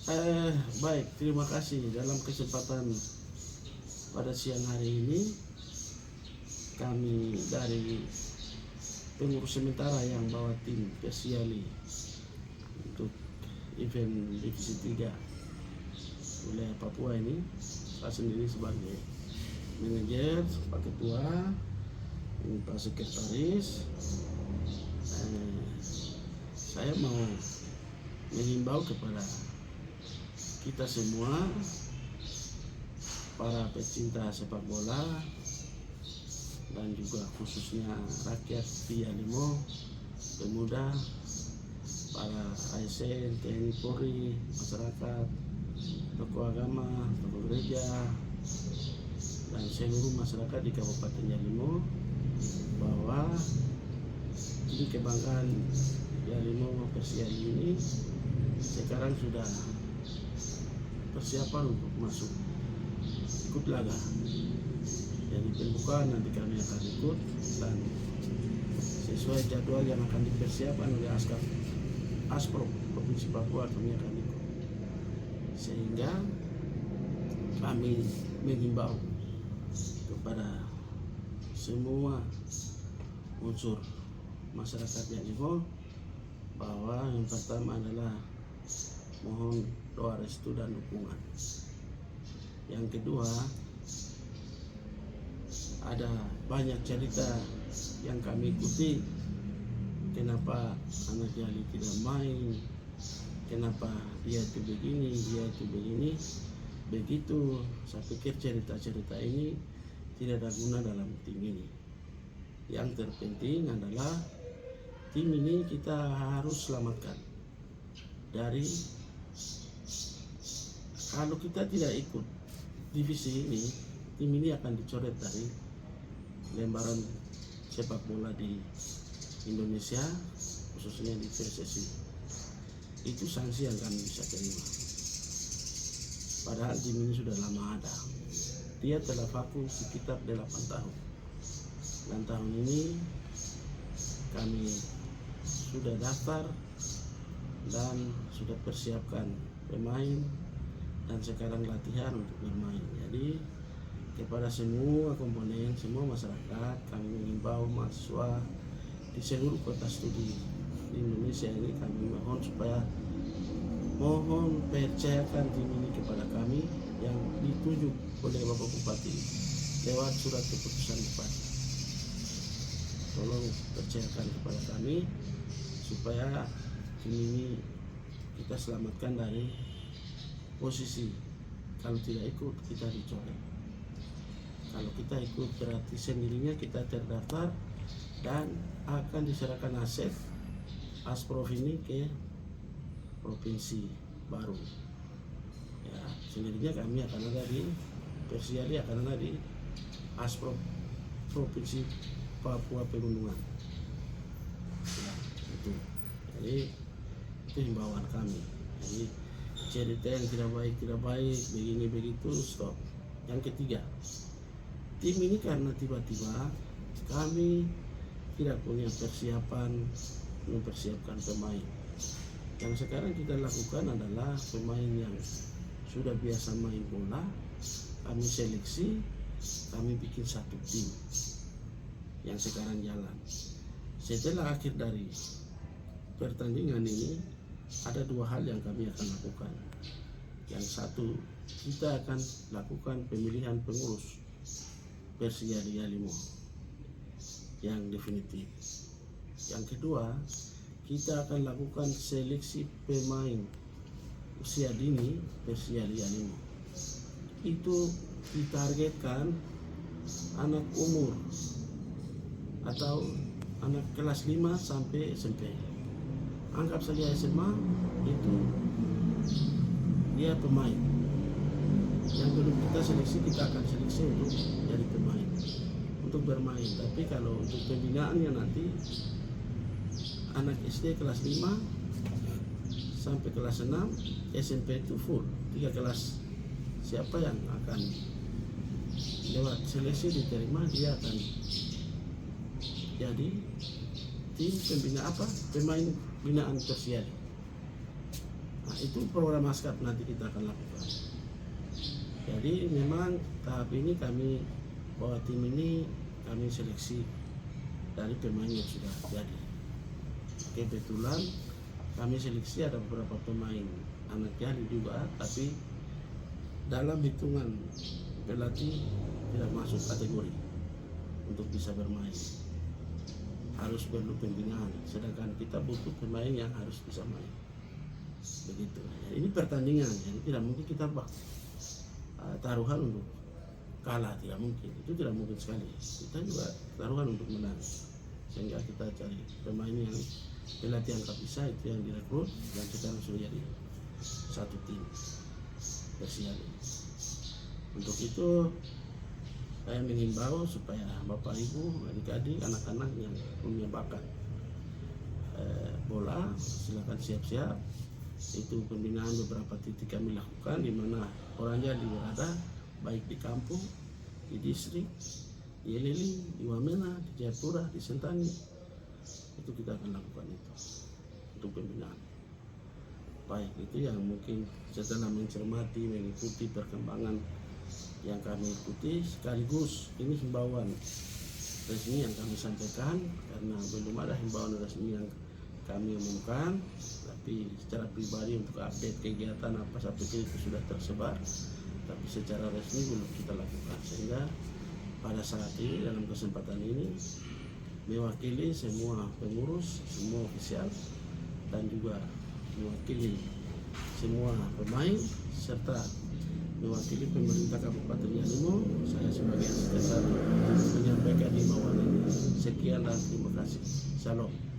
Baik, terima kasih. Dalam kesempatan pada siang hari ini, kami dari pengurus sementara yang bawa tim Persiali untuk event Divisi 3 wilayah Papua ini, saya sendiri sebagai manajer, Pak Ketua, ini Pak Sekretaris. Saya mau mengimbau kepada kita semua, para pecinta sepak bola dan juga khususnya rakyat Via Limo, pemuda, para ASN, TNI Polri, masyarakat, tokoh agama, tokoh gereja, dan seluruh masyarakat di Kabupaten Yalimo, bahwa ini kebanggaan Yalimo Persiali ini sekarang sudah persiapan untuk masuk ikut laga. Jadi pembukaan nanti kami akan ikut, dan sesuai jadwal yang akan dipersiapkan oleh Asprov Provinsi Papua kami akan ikut. Sehingga kami menghimbau kepada semua unsur masyarakat Yalimo bahwa yang pertama adalah mohon doa restu dan dukungan. Yang kedua, ada banyak cerita yang kami ikuti, kenapa anak Yali tidak main, kenapa dia itu begini, dia itu begini, begitu. Saya pikir cerita-cerita ini tidak ada guna dalam tim ini. Yang terpenting adalah tim ini kita harus selamatkan dari, kalau kita tidak ikut divisi ini, tim ini akan dicoret dari lembaran sepak bola di Indonesia, khususnya di PSSI. Itu sanksi yang kami bisa terima. Padahal tim ini sudah lama ada. Dia telah vakum sekitar 8 tahun. Dan tahun ini kami sudah daftar dan sudah persiapkan pemain, dan sekarang latihan untuk bermain. Jadi kepada semua komponen, semua masyarakat, kami mengimbau mahasiswa di seluruh kota studi di Indonesia ini, kami mohon percayakan tim ini kepada kami yang ditunjuk oleh Bapak Bupati lewat surat keputusan Bupati. Tolong percayakan kepada kami supaya tim ini kita selamatkan dari posisi kalau tidak ikut kita dicoret. Kalau kita ikut berarti sendirinya kita terdaftar dan akan diserahkan aset Asprov ini ke provinsi baru. Ya, sendirinya kami akan ada di Persiali, akan ada di Asprov Provinsi Papua Pegunungan. Ya, itu. Jadi itu himbauan kami. Jadi cerita yang tidak baik begini begitu, stop. Yang ketiga, tim ini karena tiba-tiba kami tidak punya persiapan mempersiapkan pemain. Yang sekarang kita lakukan adalah pemain yang sudah biasa main bola, kami seleksi, kami bikin satu tim yang sekarang jalan. Setelah akhir dari pertandingan ini, ada 2 hal yang kami akan lakukan. Yang satu, kita akan lakukan pemilihan pengurus Persiali Yalimo yang definitif. Yang kedua, kita akan lakukan seleksi pemain usia dini Persiali Yalimo. Itu ditargetkan anak umur atau anak kelas 5 sampai SMP. Anggap saja SMA, itu dia pemain yang belum kita seleksi, kita akan seleksi untuk jadi pemain, untuk bermain. Tapi kalau untuk pembinaannya nanti anak SD kelas 5 sampai kelas 6, SMP itu full 3 kelas. Siapa yang akan lewat seleksi diterima, dia akan jadi tim pembina pemain binaan Persiali. Nah, itu program ASKAT nanti kita akan lakukan. Jadi memang tahap ini kami bahwa tim ini kami seleksi dari pemain yang sudah jadi. Kebetulan kami seleksi ada beberapa pemain anak jadi juga, tapi dalam hitungan pelatih tidak masuk kategori untuk bisa bermain, harus perlu pembinaan, sedangkan kita butuh pemain yang harus bisa main begitu. Ini pertandingan, jadi tidak mungkin kita taruhan untuk kalah, tidak mungkin, itu tidak mungkin sekali. Kita juga taruhan untuk menang, sehingga kita cari pemain yang pelatih anggap bisa, itu yang direkrut dan sekarang sudah jadi satu tim Persial. Untuk itu saya menghimbau supaya Bapak Ibu, adik-adik, anak-anak yang punya bakat bola silakan siap-siap. Itu pembinaan beberapa titik kami lakukan di mana orang jadi berada, baik di kampung, di distrik, di Eleli, di Wamena, di Jayapura, di Sentani. Itu kita akan lakukan itu untuk pembinaan. Baik, itu yang mungkin setelah mencermati, mengikuti perkembangan yang kami ikuti, sekaligus ini himbauan resmi yang kami sampaikan, karena belum ada himbauan resmi yang kami umumkan, tapi secara pribadi untuk update kegiatan apa seperti itu sudah tersebar, tapi secara resmi belum kita lakukan. Sehingga pada saat ini, dalam kesempatan ini, mewakili semua pengurus, semua ofisial, dan juga mewakili semua pemain serta mewakili pemerintah Kabupaten Yalimo, saya sebagai asisten satu menyampaikan himbauan ini. Sekian dan terima kasih. Salam.